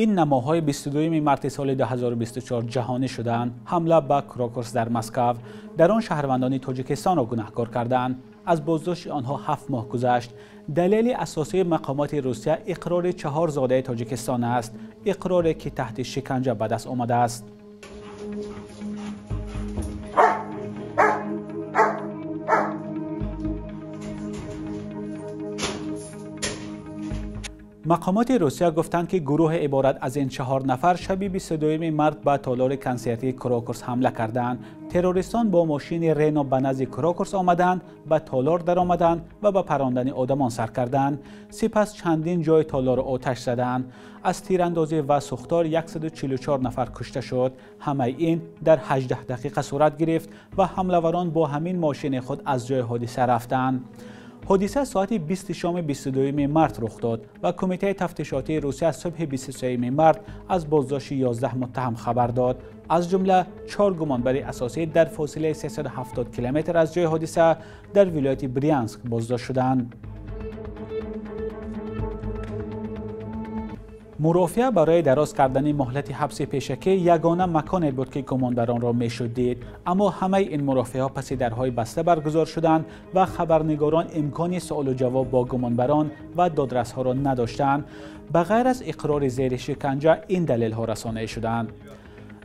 این نماهای 22 مارس سال 2024 جهانی شدند. حمله به کراکوس در مسکو در آن شهروندان تاجیکستان را گناهکار کردند. از بازداشت آنها 7 ماه گذشت. دلیل اساسی مقامات روسیه اقرار 4 زاده تاجیکستان است، اقراری که تحت شکنجه به دست آمده است. مقامات روسیه گفتند که گروه عبارت از این 4 نفر شب 22 مارس به تالار کنسرتی کراکوس حمله کردند. تروریستان با ماشین رنو به نزد کراکوس آمدند، به تالار در آمدند و به پراندن آدمان سر کردند. سپس چندین جای تالار را آتش زدند. از تیراندازی و سوختار 144 نفر کشته شد. همه این در 18 دقیقه صورت گرفت و حمله‌وران با همین ماشین خود از جای حادثه رفتند. حادثه ساعت 20 شام 22 مارس رخ داد و کمیته تفتیشاتی روسیه از صبح 23 مارس از بازداشت 11 متهم خبر داد. از جمله 4 گمانبر اساسی در فاصله 370 کیلومتر از جای حادثه در ولایت بریانسک بازداشت شدند. مرافعه برای دراز کردن مهلت حبس پیشکی یگانه مکانی بود که گمانبران را میشد دید، اما همه این مرافعه ها پس درهای بسته برگزار شدند و خبرنگاران امکان سوال و جواب با گمانبران و دادرس ها را نداشتند. بغیر از اقرار زیر شکنجه این دلیل ها رسانه شدند.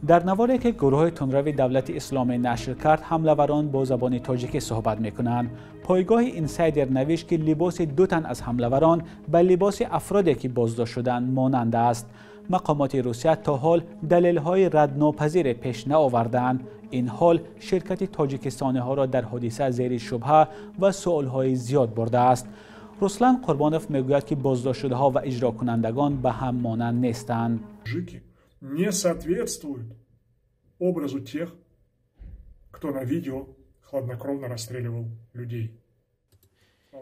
در نواری که گروه تندرو دولت اسلامی نشر کرد، حمله‌وران با زبان تاجیکی صحبت می‌کنند. پایگاه اینسایدر نوشت که لباس 2 تن از حمله‌وران به لباس افرادی که بازداشت شدند مانند است. مقامات روسیه تا حال دلیل‌های ردناپذیر پیش نآوردند. این حال شرکت تاجیکستانی ها را در حادثه زیر شبهه و سوال‌های زیاد برده است. رسلان قربانوف میگوید که بازداشت شده ها و اجرا کنندگان به هم مانند نیستند. не соответствует образу тех, кто на видео хладнокровно расстреливал людей.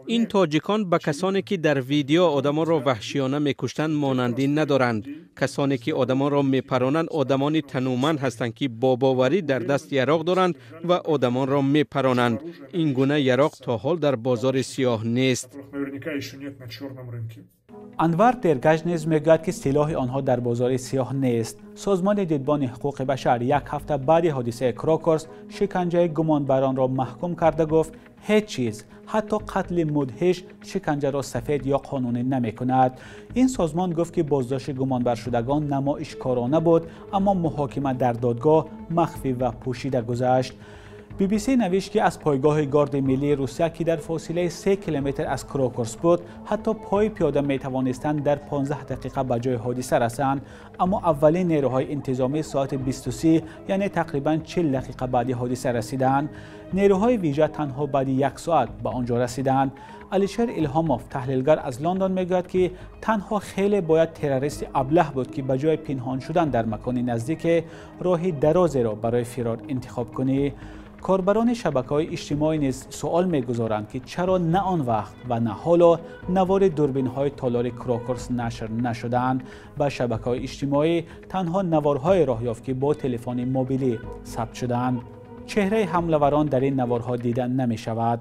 این تاجیکان به کسانی که در ویدیو آدمان را وحشیانه میکشتند مانندی ندارند. کسانی که آدمان را میپرانند آدمان تنومند هستند که با باوری در دست یراق دارند و آدمان را میپرانند. این گونه یراق تا حال در بازار سیاه نیست. انور درگژ نیز میگوید که سلاح آنها در بازار سیاه نیست. سازمان دیدبان حقوق بشر 1 هفته بعد حادثه کراکوس شکنجه گمانبران را محکوم کرده گفت هیچ چیز، حتی قتل مدهش، شکنجه را سفید یا قانونی نمی کند. این سازمان گفت که بازداشت گمانبر شدگان نمایشکارانه بود، اما محاکمه در دادگاه مخفی و پوشیده گذشت. BBC نوشت که از پایگاه گارد ملی روسیه که در فاصله 3 کیلومتر از کراکوس بود، حتی پای پیاده می توانستند در 15 دقیقه به جای حادثه رسند، اما اولین نیروهای انتظامی ساعت 23 یعنی تقریبا 40 دقیقه بعد حادثه رسیدند. نیروهای ویژه تنها بعد 1 ساعت به آنجا رسیدند. الیشر ایلهاموف تحلیلگر از لندن میگوید که تنها خیلی باید تروریست ابله بود که به جای پنهان شدن در مکان نزدیک راه درازی را برای فرار انتخاب کنی. کاربران شبکه‌های اجتماعی نیز سوال می‌گذارند که چرا نه آن وقت و نه حالا نوار دوربین‌های تالار کراکوس نشر نشدند. به شبکه‌های اجتماعی تنها نوارهای راه یافت که با تلفن موبیلی ثبت شدند. چهره حمله‌وران در این نوارها دیدن نمی‌شود.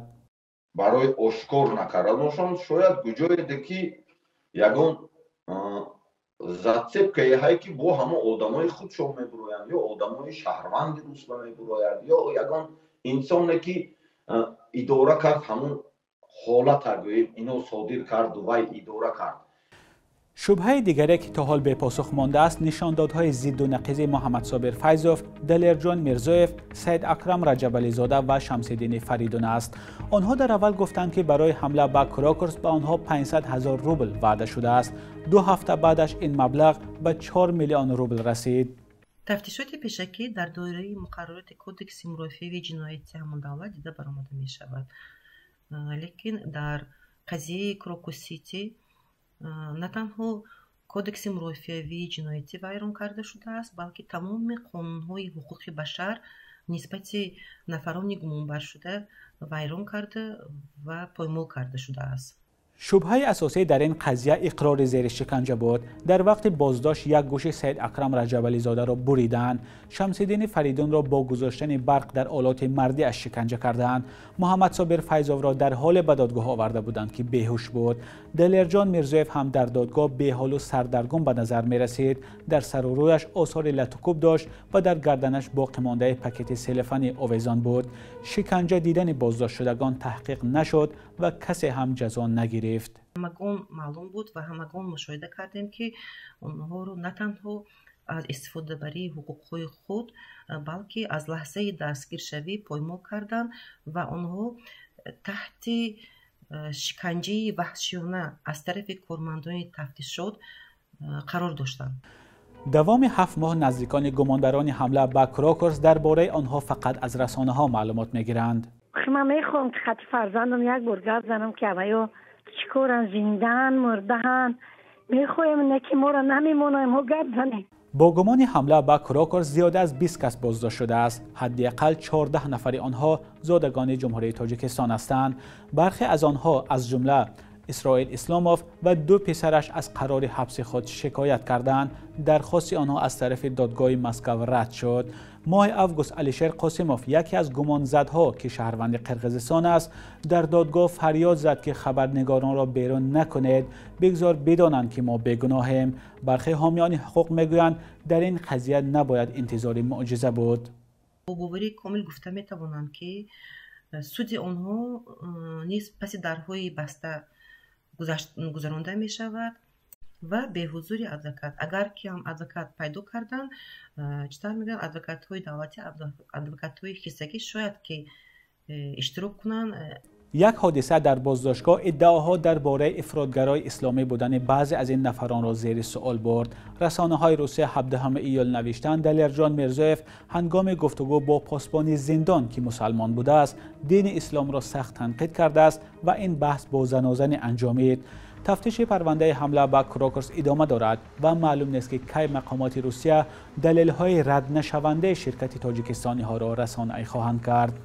برای آشکار نکردنشان شاید گوجایده که یگان зацепкаи ҳае ки бо ҳамон одамои худшон мебуроянд ё одамои шаҳрванди русла мебуроянд ё ягон инсоне ки идора кард ҳамон ҳолата гӯем ино содир карду вай идора кард. شبهه دیگری که تا حال به پاسخ مانده است نشاندادهای ضد و نقیض محمد صابر فیضوف، دلیرجان میرزویف، سید اکرم رجبالی زاده و شمس‌الدین فریدون است. آنها در اول گفتند که برای حمله به کراکوس به آنها 500,000 روبل وعده شده است. 2 هفته بعدش این مبلغ به 4 میلیون روبل رسید. تفتیشات پیشکی در دایره مقررات کدکس مرافعه جنایتی همان دولت دیده برآمده می شود. لیکن در قضیه کراکوسیتی نه تنها کودکس مرافعه جنایتی ویران کرده شده است، بلکه تمام قانون‌های حقوق بشر نسبت نفران گمانبر شده ویران کرده و پایمال کرده شده است. شبهه اساسی در این قضیه اقرار زیر شکنجه بود. در وقت بازداشت یک گوش سید اکرم رجبالی زاده را بریدند. شمس‌الدین فریدون را با گذاشتن برق در آلات مردی اش شکنجه کردند. محمد صابر فیضاو را در حال به دادگاه آورده بودند که بیهوش بود. دلرجان میرزایف هم در دادگاه بی‌حال و سردرگم به نظر می رسید. در سر و رویش آثار لطوکوب داشت و در گردنش باقی مانده پاکت سلفانی آویزان بود. شکنجه دیدن بازداشت شدگان تحقیق نشد و کسی هم جزا نگرفت. همگان معلوم بود و همگان مشاهده کردیم که اونها رو نه تنها از استفاده بری حقوقهای خود بلکه از لحظه دستگیر شوی پایمال کردند و اونها تحت شکنجه وحشیانه از طرف کارمندان تفتیشات قرار داشتند. دوام 7 ماه نزدیکان گمانداران حمله به کراکرز درباره آنها فقط از رسانه‌ها معلومات می‌گیرند. من میخوام که خط فرزندم یک بار گپ زنم که اویا چیکارن، زنده‌اند مرده‌اند، میخوایم نکی ما را نمیمونیم ها گپ زنیم. با گمان حمله به کراکرز زیاده از 20 کس بازداشت شده است. حداقل 14 نفر آنها زادگان جمهوری تاجیکستان هستند. برخی از آنها از جمله اسرائیل اسلاموف و 2 پسرش از قرار حبس خود شکایت کردند. درخواست آنها از طرف دادگاه مسکو رد شد. ماه اوگوست علیشیر قاسموف، یکی از گمانزدها که شهروند قرقیزستان است، در دادگاه فریاد زد که خبرنگاران را بیرون نکنید، بگذار بدانند که ما بیگناهیم. برخی حامیان حقوق میگویند در این قضیه نباید انتظار معجزه بود. با باوری کامل گفته میتوانند که سود آنها نیز پس درهای بسته گذرانده می شود و به حضور ادوکات. اگر که هم ادوکات پیدا کردن، چطور میگن، ادوکات های دولتی، ادوکات های خصوصی شاید که اشتراک کنن. یک حادثه در بازداشتگاه ادعاها درباره افراطگرای اسلامی بودن بعضی از این نفران را زیر سوال برد. رسانه‌های روسیه 17 ایول نوشتند دلرجان میرزایف هنگام گفتگو با پاسبان زندان که مسلمان بوده است، دین اسلام را سخت تنقید کرده است و این بحث با زنازن انجامید. تفتیش پرونده حمله به کراکرز ادامه دارد و معلوم نیست که کی مقامات روسیه دلیل‌های رد نشونده شرکت تاجیکستانی ها را رسانه‌ای خواهند کرد.